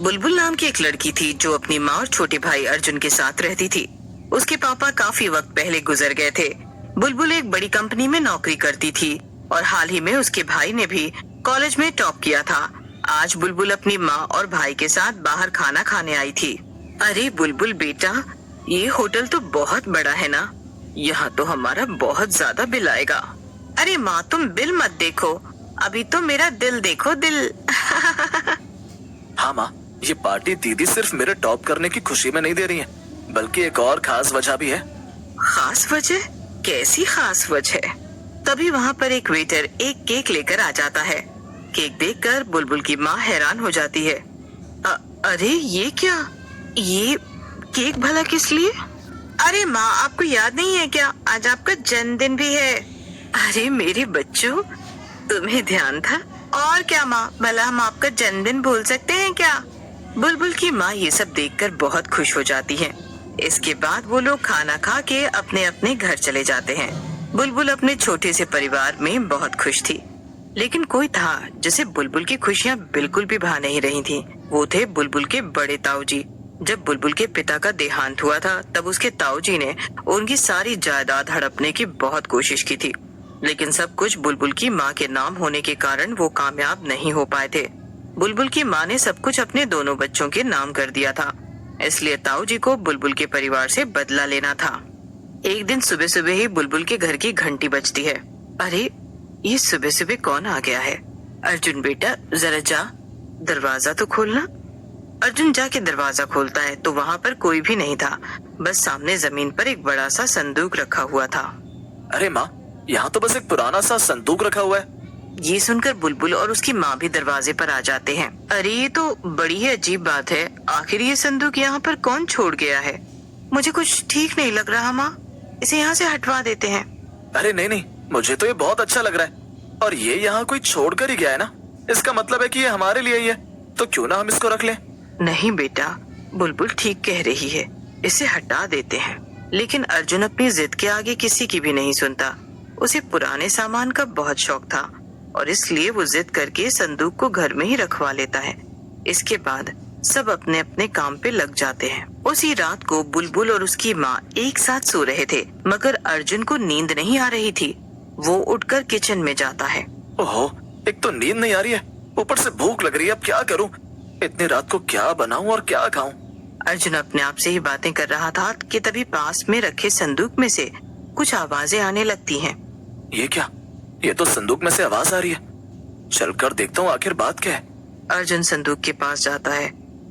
बुलबुल नाम की एक लड़की थी जो अपनी माँ और छोटे भाई अर्जुन के साथ रहती थी। उसके पापा काफी वक्त पहले गुजर गए थे। बुलबुल एक बड़ी कंपनी में नौकरी करती थी और हाल ही में उसके भाई ने भी कॉलेज में टॉप किया था। आज बुलबुल अपनी माँ और भाई के साथ बाहर खाना खाने आई थी। अरे बुलबुल बेटा, ये होटल तो बहुत बड़ा है ना, यहाँ तो हमारा बहुत ज्यादा बिल आएगा। अरे माँ तुम बिल मत देखो, अभी तो मेरा दिल देखो, दिल। हाँ माँ, ये पार्टी दीदी सिर्फ मेरे टॉप करने की खुशी में नहीं दे रही है, बल्कि एक और खास वजह भी है। खास वजह? कैसी खास वजह? तभी वहाँ पर एक वेटर एक केक लेकर आ जाता है। केक देखकर बुलबुल की माँ हैरान हो जाती है। अरे ये क्या, ये केक भला किस लिए? अरे माँ आपको याद नहीं है क्या, आज आपका जन्मदिन भी है। अरे मेरे बच्चों, तुम्हें ध्यान था? और क्या माँ, भला हम आपका जन्मदिन भूल सकते हैं क्या? बुलबुल की माँ ये सब देखकर बहुत खुश हो जाती है। इसके बाद वो लोग खाना खा के अपने अपने घर चले जाते हैं। बुलबुल अपने छोटे से परिवार में बहुत खुश थी, लेकिन कोई था जिसे बुलबुल की खुशियाँ बिल्कुल भी भा नहीं रही थी। वो थे बुलबुल के बड़े ताऊजी। जब बुलबुल के पिता का देहांत हुआ था तब उसके ताऊजी ने उनकी सारी जायदाद हड़पने की बहुत कोशिश की थी, लेकिन सब कुछ बुलबुल की माँ के नाम होने के कारण वो कामयाब नहीं हो पाए थे। बुलबुल की माँ ने सब कुछ अपने दोनों बच्चों के नाम कर दिया था, इसलिए ताऊजी को बुलबुल के परिवार से बदला लेना था। एक दिन सुबह सुबह ही बुलबुल के घर की घंटी बजती है। अरे ये सुबह सुबह कौन आ गया है? अर्जुन बेटा जरा जा, दरवाजा तो खोलना। अर्जुन जाके दरवाजा खोलता है तो वहाँ पर कोई भी नहीं था, बस सामने जमीन पर एक बड़ा सा संदूक रखा हुआ था। अरे माँ, यहाँ तो बस एक पुराना सा संदूक रखा हुआ है। ये सुनकर बुलबुल और उसकी माँ भी दरवाजे पर आ जाते हैं। अरे ये तो बड़ी ही अजीब बात है, आखिर ये संदूक यहाँ पर कौन छोड़ गया है? मुझे कुछ ठीक नहीं लग रहा माँ, इसे यहाँ से हटवा देते हैं। अरे नहीं नहीं, मुझे तो ये बहुत अच्छा लग रहा है, और ये यहाँ कोई छोड़ कर ही गया है ना, इसका मतलब है कि ये हमारे लिए ही है, तो क्यों ना हम इसको रख लें। नहीं बेटा, बुलबुल ठीक कह रही है, इसे हटा देते हैं। लेकिन अर्जुन अपनी जिद के आगे किसी की भी नहीं सुनता। उसे पुराने सामान का बहुत शौक था और इसलिए वो जिद करके संदूक को घर में ही रखवा लेता है। इसके बाद सब अपने अपने काम पे लग जाते हैं। उसी रात को बुलबुल और उसकी माँ एक साथ सो रहे थे, मगर अर्जुन को नींद नहीं आ रही थी। वो उठकर किचन में जाता है। ओहो, एक तो नींद नहीं आ रही है, ऊपर से भूख लग रही है, अब क्या करूं? इतनी रात को क्या बनाऊं और क्या खाऊं? अर्जुन अपने आप से ही बातें कर रहा था कि तभी पास में रखे संदूक में से कुछ आवाजें आने लगती हैं। ये क्या? ये तो संदूक में से आवाज आ रही है, चलकर देखता हूँ आखिर बात क्या है। अर्जुन संदूक के पास जाता है।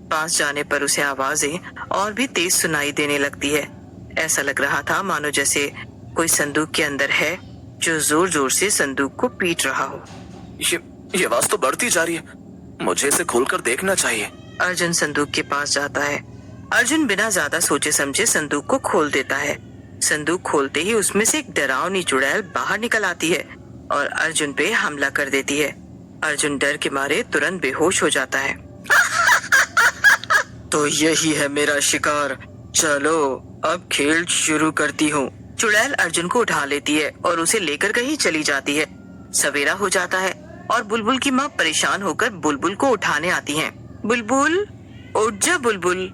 पास जाने पर उसे आवाजें और भी तेज सुनाई देने लगती है। ऐसा लग रहा था मानो जैसे कोई संदूक के अंदर है जो जोर जोर से संदूक को पीट रहा हो। ये आवाज तो बढ़ती जा रही है, मुझे इसे खोलकर देखना चाहिए। अर्जुन संदूक के पास जाता है। अर्जुन बिना ज्यादा सोचे समझे संदूक को खोल देता है। संदूक खोलते ही उसमें से एक डरावनी चुड़ैल बाहर निकल आती है और अर्जुन पे हमला कर देती है। अर्जुन डर के मारे तुरंत बेहोश हो जाता है। तो यही है मेरा शिकार, चलो अब खेल शुरू करती हूँ। चुड़ैल अर्जुन को उठा लेती है और उसे लेकर कहीं चली जाती है। सवेरा हो जाता है और बुलबुल की माँ परेशान होकर बुलबुल को उठाने आती है। बुलबुल उठ जा बुलबुल,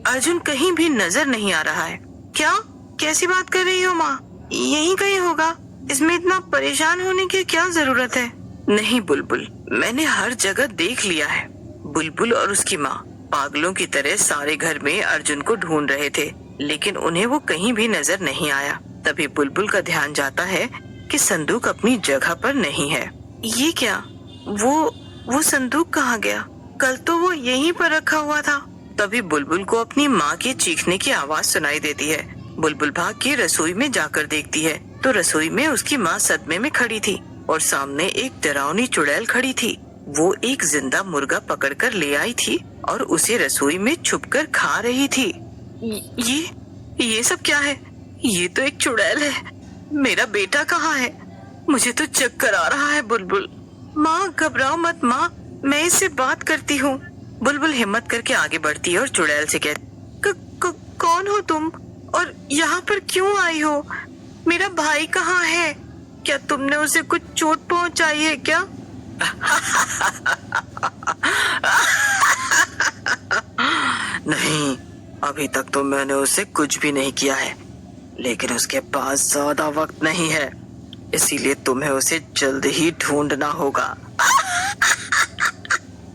अर्जुन कहीं भी नजर नहीं आ रहा है। क्या? कैसी बात कर रही हो माँ? यहीं कहीं होगा, इसमें इतना परेशान होने की क्या जरूरत है? नहीं बुलबुल, मैंने हर जगह देख लिया है। बुलबुल और उसकी माँ पागलों की तरह सारे घर में अर्जुन को ढूंढ रहे थे, लेकिन उन्हें वो कहीं भी नजर नहीं आया। तभी बुलबुल का ध्यान जाता है कि संदूक अपनी जगह पर नहीं है। ये क्या? वो संदूक कहाँ गया? कल तो वो यहीं पर रखा हुआ था। तभी बुलबुल को अपनी माँ के चीखने की आवाज सुनाई देती है। बुलबुल भाग के रसोई में जाकर देखती है तो रसोई में उसकी माँ सदमे में खड़ी थी और सामने एक डरावनी चुड़ैल खड़ी थी। वो एक जिंदा मुर्गा पकड़कर ले आई थी और उसे रसोई में छुपकर खा रही थी। ये सब क्या है? ये तो एक चुड़ैल है। मेरा बेटा कहाँ है? मुझे तो चक्कर आ रहा है। बुलबुल माँ घबराओ मत माँ, मैं इससे बात करती हूँ। बुलबुल हिम्मत करके आगे बढ़ती है और चुड़ैल से कहती, कौन हो तुम और यहाँ पर क्यों आई हो? मेरा भाई कहाँ है? क्या तुमने उसे कुछ चोट पहुँचाई है क्या? नहीं, अभी तक तो मैंने उसे कुछ भी नहीं किया है, लेकिन उसके पास ज्यादा वक्त नहीं है, इसीलिए तुम्हें उसे जल्द ही ढूंढना होगा।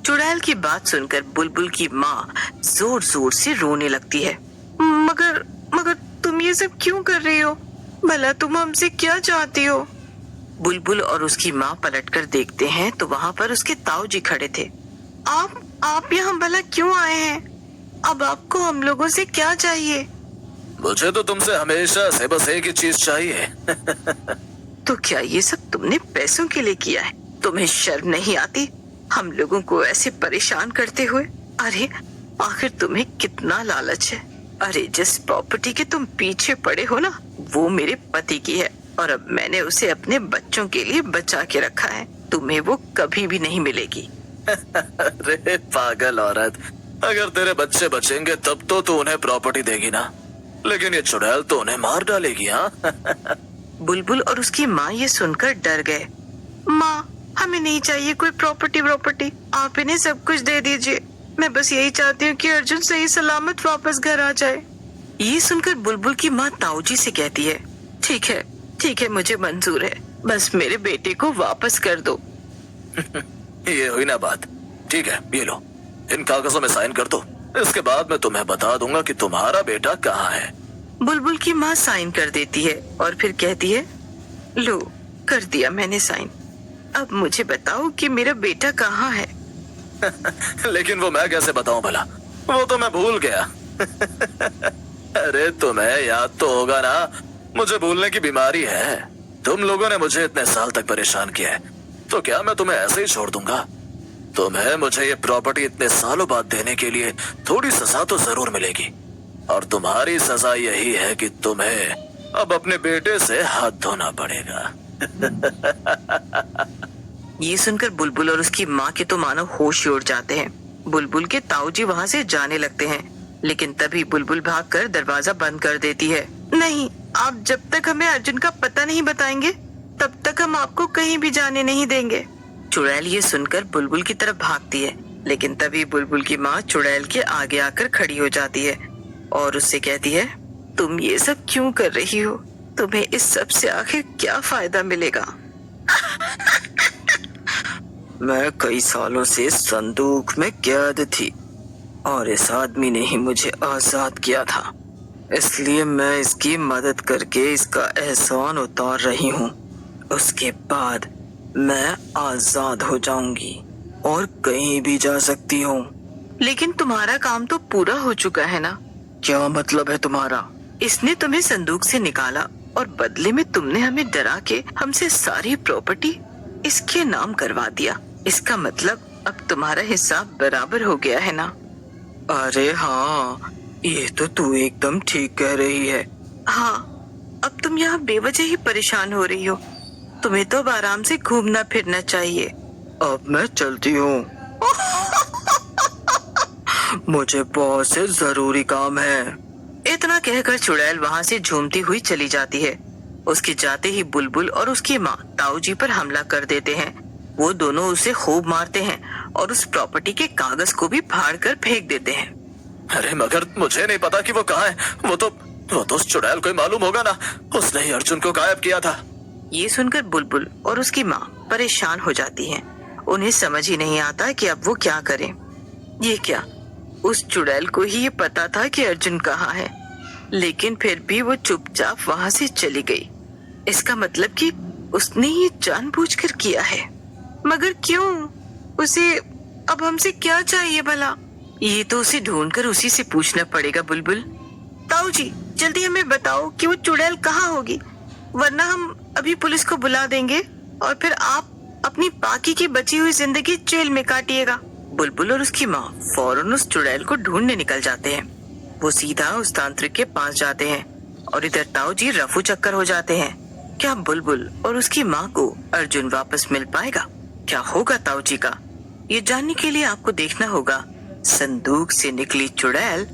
चुड़ैल की बात सुनकर बुलबुल की माँ जोर जोर से रोने लगती है। मगर मगर तुम ये सब क्यों कर रही हो? भला तुम हमसे क्या चाहती हो? बुलबुल और उसकी माँ पलटकर देखते हैं तो वहाँ पर उसके ताऊ जी खड़े थे। आप यहाँ भला क्यों आए हैं? अब आपको हम लोगों से क्या चाहिए? मुझे तो तुमसे हमेशा से बस एक ही चीज चाहिए। तो क्या ये सब तुमने पैसों के लिए किया है? तुम्हें शर्म नहीं आती हम लोगों को ऐसे परेशान करते हुए? अरे आखिर तुम्हें कितना लालच है? अरे जिस प्रॉपर्टी के तुम पीछे पड़े हो ना, वो मेरे पति की है और अब मैंने उसे अपने बच्चों के लिए बचा के रखा है। तुम्हें वो कभी भी नहीं मिलेगी। अरे पागल औरत, अगर तेरे बच्चे बचेंगे तब तो तू उन्हें प्रॉपर्टी देगी ना, लेकिन ये चुड़ैल तो उन्हें मार डालेगी। हाँ। बुलबुल और उसकी माँ ये सुनकर डर गए। माँ, हमें नहीं चाहिए कोई प्रॉपर्टी, आप इन्हें सब कुछ दे दीजिए। मैं बस यही चाहती हूँ कि अर्जुन सही सलामत वापस घर आ जाए। ये सुनकर बुलबुल की माँ ताऊ जी से कहती है, ठीक है, मुझे मंजूर है, बस मेरे बेटे को वापस कर दो। ये हुई ना बात। ठीक है, ये लो, इन कागजों में साइन कर दो, इसके बाद मैं तुम्हें बता दूंगा कि तुम्हारा बेटा कहाँ है। बुलबुल की माँ साइन कर देती है और फिर कहती है, लो, कर दिया मैंने साइन। अब मुझे बताओ कि मेरा बेटा कहाँ है? लेकिन वो मैं कैसे बताऊं भला, वो तो मैं भूल गया। अरे तुम्हें याद तो होगा ना, मुझे भूलने की बीमारी है। तुम लोगों ने मुझे इतने साल तक परेशान किया है, तो क्या मैं तुम्हें ऐसे ही छोड़ दूंगा? तुम्हें मुझे ये प्रॉपर्टी इतने सालों बाद देने के लिए थोड़ी सजा तो जरूर मिलेगी, और तुम्हारी सजा यही है कि तुम्हें अब अपने बेटे से हाथ धोना पड़ेगा। ये सुनकर बुलबुल और उसकी माँ के तो मानो होश ही उड़ जाते हैं। बुलबुल के ताऊ जी वहाँ से जाने लगते हैं, लेकिन तभी बुलबुल भागकर दरवाजा बंद कर देती है। नहीं, आप जब तक हमें अर्जुन का पता नहीं बताएंगे तब तक हम आपको कहीं भी जाने नहीं देंगे। चुड़ैल ये सुनकर बुलबुल की तरफ भागती है, लेकिन तभी बुलबुल की माँ चुड़ैल के आगे आकर खड़ी हो जाती है और उससे कहती है, तुम ये सब क्यों कर रही हो? तुम्हें इस सब से आखिर क्या फायदा मिलेगा? मैं कई सालों से संदूक में कैद थी और इस आदमी ने ही मुझे आजाद किया था, इसलिए मैं इसकी मदद करके इसका एहसान उतार रही हूँ। उसके बाद मैं आजाद हो जाऊंगी और कहीं भी जा सकती हूँ। लेकिन तुम्हारा काम तो पूरा हो चुका है ना? क्या मतलब है तुम्हारा? इसने तुम्हें संदूक से निकाला और बदले में तुमने हमें डरा के हमसे सारी प्रॉपर्टी इसके नाम करवा दिया। इसका मतलब अब तुम्हारा हिसाब बराबर हो गया है ना? अरे हाँ, ये तो तू एकदम ठीक कह रही है। हाँ, अब तुम यहाँ बेवजह ही परेशान हो रही हो। तुम्हें तो अब आराम से घूमना फिरना चाहिए। अब मैं चलती हूँ। मुझे बहुत से जरूरी काम है। इतना कहकर चुड़ैल वहाँ से झूमती हुई चली जाती है। उसके जाते ही बुलबुल और उसकी माँ ताऊ जी पर हमला कर देते हैं। वो दोनों उसे खूब मारते हैं और उस प्रॉपर्टी के कागज को भी फाड़ कर फेंक देते हैं। अरे मगर मुझे नहीं पता कि वो कहाँ है। वो तो उस चुड़ैल को ही मालूम होगा ना, उसने ही अर्जुन को गायब किया था। ये सुनकर बुलबुल और उसकी माँ परेशान हो जाती हैं। उन्हें समझ ही नहीं आता कि अब वो क्या करें। ये क्या, उस चुड़ैल को ही ये पता था कि अर्जुन कहाँ है, लेकिन फिर भी वो चुपचाप वहाँ से चली गई। इसका मतलब कि उसने ये जानबूझकर किया है। मगर क्यों? उसे अब हमसे क्या चाहिए भला? ये तो उसे ढूंढकर उसी से पूछना पड़ेगा। बुलबुल, ताऊ जी, जल्दी हमें बताओ कि वो चुड़ैल कहाँ होगी, वरना हम अभी पुलिस को बुला देंगे और फिर आप अपनी बाकी की बची हुई जिंदगी जेल में काटिएगा। बुलबुल और उसकी माँ फौरन उस चुड़ैल को ढूंढने निकल जाते हैं। वो सीधा उस तांत्रिक के पास जाते हैं और इधर ताऊ जी रफू चक्कर हो जाते हैं। क्या बुलबुल और उसकी माँ को अर्जुन वापस मिल पाएगा? क्या होगा ताऊ जी का? ये जानने के लिए आपको देखना होगा संदूक से निकली चुड़ैल